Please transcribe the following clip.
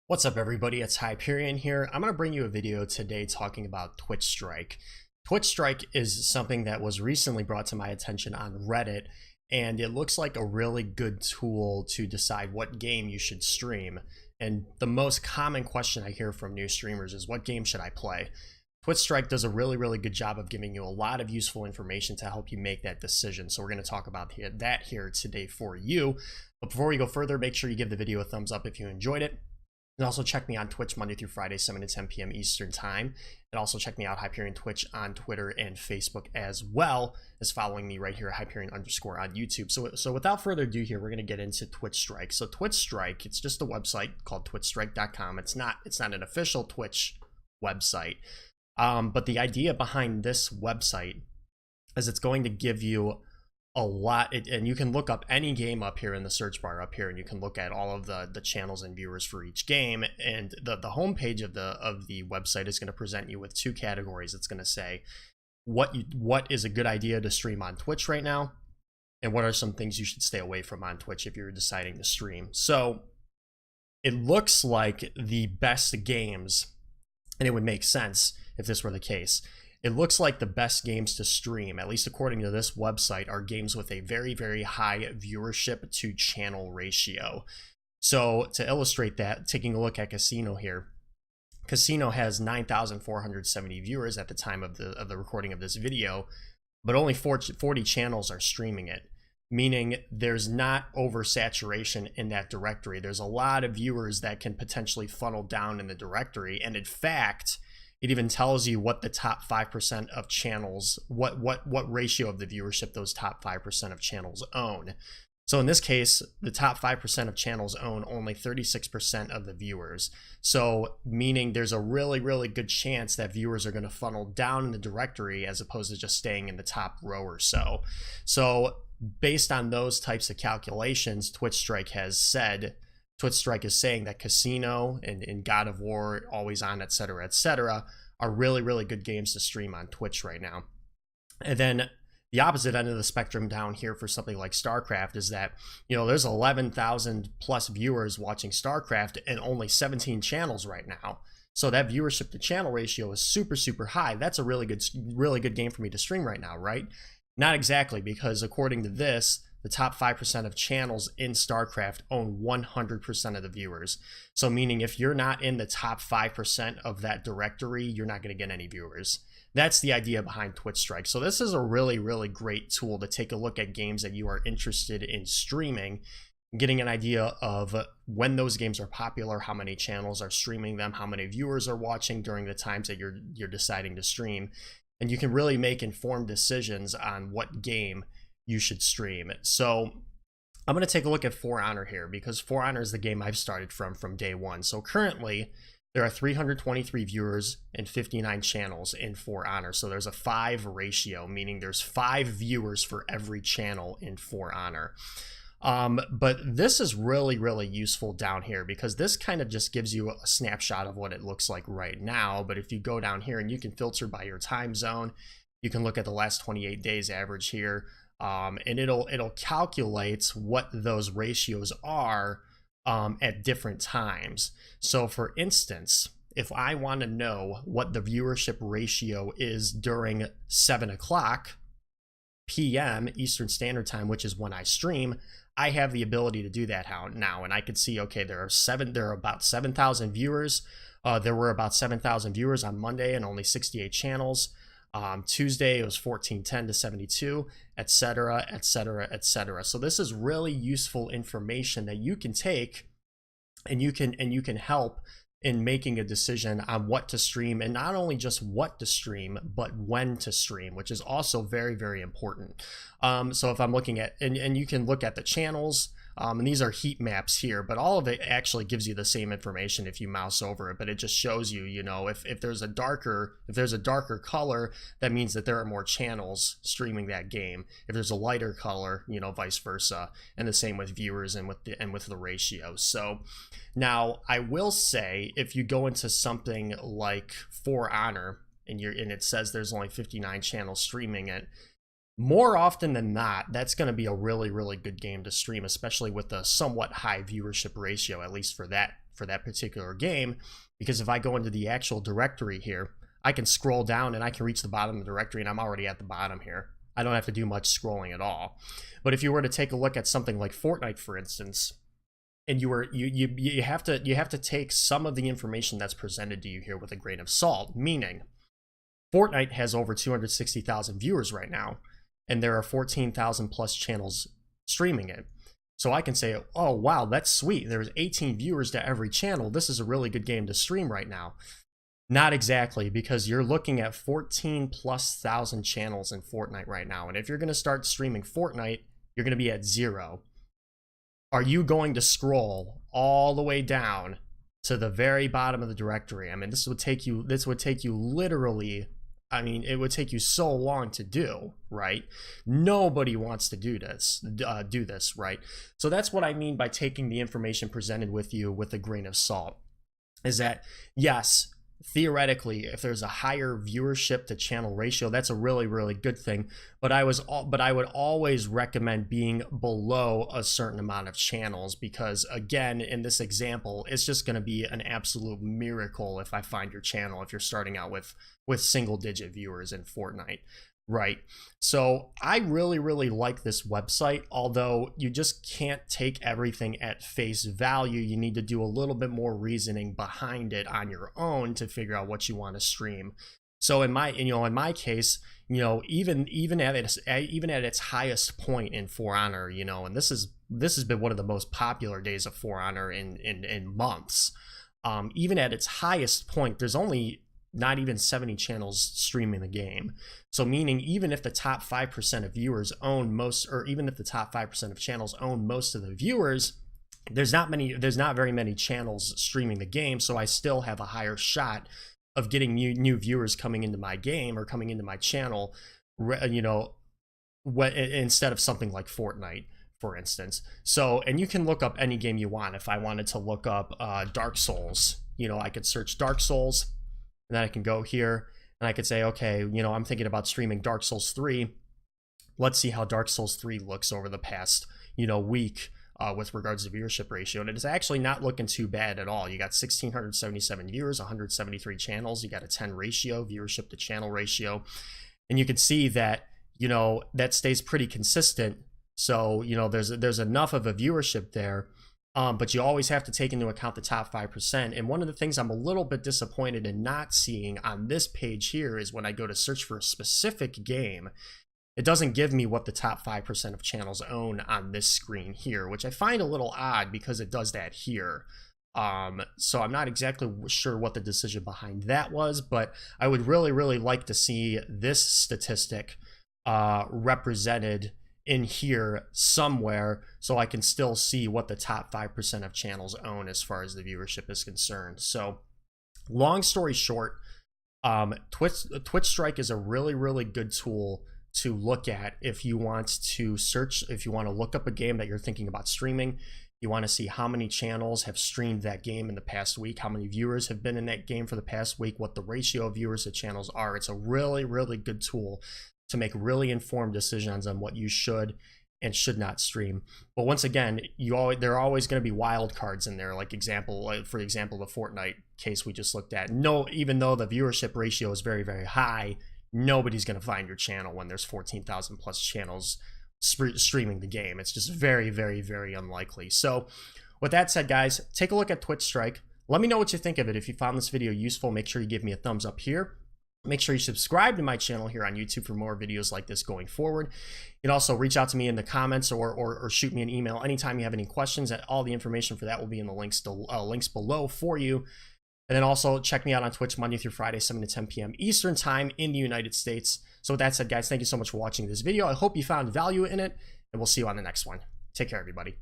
What's up, everybody? It's Hyperion here. I'm going to bring you a video today talking about Twitchstrike. Twitchstrike is something that was recently brought to my attention on Reddit, and it looks like a really good tool to decide what game you should stream. And the most common question I hear from new streamers is, what game should I play? Twitchstrike does a really good job of giving you a lot of useful information to help you make that decision. So we're going to talk about that here today for you. But before we go further, make sure you give the video a thumbs up if you enjoyed it. And also check me on Twitch Monday through Friday, 7 to 10 p.m. Eastern Time. And also check me out, Hyperion Twitch, on Twitter and Facebook, as well as following me right here at Hyperion_ on YouTube. So without further ado here, we're going to get into Twitchstrike. So Twitchstrike, it's just a website called Twitchstrike.com. It's not an official Twitch website. But the idea behind this website is it's going to give you a lot, and you can look up any game up here in the search bar up here, and you can look at all of the channels and viewers for each game. And the homepage of the website is going to present you with two categories. It's going to say what is a good idea to stream on Twitch right now, and what are some things you should stay away from on Twitch if you're deciding to stream. So it looks like the best games, and it would make sense if this were the case. It looks like the best games to stream, at least according to this website, are games with a very high viewership to channel ratio. So to illustrate that, taking a look at Casino here, Casino has 9,470 viewers at the time of the recording of this video, but only 40 channels are streaming it, meaning there's not oversaturation in that directory. There's a lot of viewers that can potentially funnel down in the directory, and in fact, it even tells you what the top 5% of channels, what ratio of the viewership those top 5% of channels own. So in this case, the top 5% of channels own only 36% of the viewers. So meaning there's a really good chance that viewers are going to funnel down in the directory as opposed to just staying in the top row or so. So based on those types of calculations, Twitchstrike is saying that Casino and God of War, Always On, etc., are really good games to stream on Twitch right now. And then the opposite end of the spectrum down here for something like StarCraft is that, there's 11,000 plus viewers watching StarCraft and only 17 channels right now. So that viewership to channel ratio is super high. That's a really good game for me to stream right now, right? Not exactly, because according to this, the top 5% of channels in StarCraft own 100% of the viewers. So meaning if you're not in the top 5% of that directory, you're not going to get any viewers. That's the idea behind Twitchstrike. So this is a really great tool to take a look at games that you are interested in streaming, getting an idea of when those games are popular, how many channels are streaming them, how many viewers are watching during the times that you're deciding to stream. And you can really make informed decisions on what game you should stream. So I'm going to take a look at For Honor here, because For Honor is the game I've started from day one. So currently there are 323 viewers and 59 channels in For Honor. So there's a 5 ratio, meaning there's 5 viewers for every channel in For Honor. But this is really useful down here, because this kind of just gives you a snapshot of what it looks like right now. But if you go down here and you can filter by your time zone, you can look at the last 28 days average here. And it'll calculate what those ratios are at different times. So for instance, if I want to know what the viewership ratio is during 7 o'clock p.m. Eastern Standard Time, which is when I stream, I have the ability to do that now, and I could see, okay, there are about 7,000 viewers. There were about 7,000 viewers on Monday and only 68 channels. Tuesday it was 1410 to 72, etc. So this is really useful information that you can take, and you can help in making a decision on what to stream, and not only just what to stream, but when to stream, which is also very important. So if I'm looking at, and you can look at the channels, and these are heat maps here, but all of it actually gives you the same information if you mouse over it, but it just shows you, if there's a darker color, that means that there are more channels streaming that game. If there's a lighter color, vice versa, and the same with viewers and with the ratio. So now I will say, if you go into something like For Honor and it says there's only 59 channels streaming it, more often than not, that's going to be a really good game to stream, especially with a somewhat high viewership ratio, at least for that for that particular game, because if I go into the actual directory here, I can scroll down and I can reach the bottom of the directory, and I'm already at the bottom here. I don't have to do much scrolling at all. But if you were to take a look at something like Fortnite, for instance, and you have to take some of the information that's presented to you here with a grain of salt, meaning Fortnite has over 260,000 viewers right now, and there are 14,000 plus channels streaming it. So I can say, oh wow, that's sweet, there's 18 viewers to every channel, this is a really good game to stream right now. Not exactly, because you're looking at 14 plus thousand channels in Fortnite right now, and if you're going to start streaming Fortnite, you're going to be at 0. Are you going to scroll all the way down to the very bottom of the directory? I mean, this would take you literally, I mean, it would take you so long to do, right? Nobody wants to do this, right? So that's what I mean by taking the information presented with you with a grain of salt, is that, yes, theoretically, if there's a higher viewership to channel ratio, that's a really, really good thing. But I would always recommend being below a certain amount of channels, because again, in this example, it's just going to be an absolute miracle if I find your channel if you're starting out with single-digit viewers in Fortnite. Right. So I really, really like this website, although you just can't take everything at face value. You need to do a little bit more reasoning behind it on your own to figure out what you want to stream. So in my case, even at its highest point in For Honor, and this has been one of the most popular days of For Honor in months. Even at its highest point, there's only not even 70 channels streaming the game. So meaning, even if the top 5% of viewers own most, or even if the top 5% of channels own most of the viewers, there's not very many channels streaming the game. So I still have a higher shot of getting new viewers coming into my game or coming into my channel, instead of something like Fortnite, for instance. So, and you can look up any game you want. If I wanted to look up Dark Souls, I could search Dark Souls, and then I can go here and I could say, okay, I'm thinking about streaming Dark Souls 3. Let's see how Dark Souls 3 looks over the past, week with regards to viewership ratio. And it is actually not looking too bad at all. You got 1,677 viewers, 173 channels. You got a 10 ratio, viewership to channel ratio. And you can see that, that stays pretty consistent. So, there's enough of a viewership there. But you always have to take into account the top 5%. And one of the things I'm a little bit disappointed in not seeing on this page here is when I go to search for a specific game, it doesn't give me what the top 5% of channels own on this screen here, which I find a little odd because it does that here. So I'm not exactly sure what the decision behind that was, but I would really, really like to see this statistic represented in here somewhere, so I can still see what the top 5% of channels own as far as the viewership is concerned. So long story short, Twitchstrike is a really, really good tool to look at if you want to search, if you want to look up a game that you're thinking about streaming. You want to see how many channels have streamed that game in the past week, how many viewers have been in that game for the past week, what the ratio of viewers to channels are. It's a really, really good tool to make really informed decisions on what you should and should not stream. But once again, there are always going to be wild cards in there. For example, the Fortnite case we just looked at. No, even though the viewership ratio is very, very high, nobody's going to find your channel when there's 14,000 plus channels streaming the game. It's just very, very, very unlikely. So with that said, guys, take a look at Twitchstrike. Let me know what you think of it. If you found this video useful, make sure you give me a thumbs up here. Make sure you subscribe to my channel here on YouTube for more videos like this going forward. You can also reach out to me in the comments or shoot me an email anytime you have any questions. All the information for that will be in the links below for you. And then also check me out on Twitch Monday through Friday, 7 to 10 p.m. Eastern Time in the United States. So with that said, guys, thank you so much for watching this video. I hope you found value in it, and we'll see you on the next one. Take care, everybody.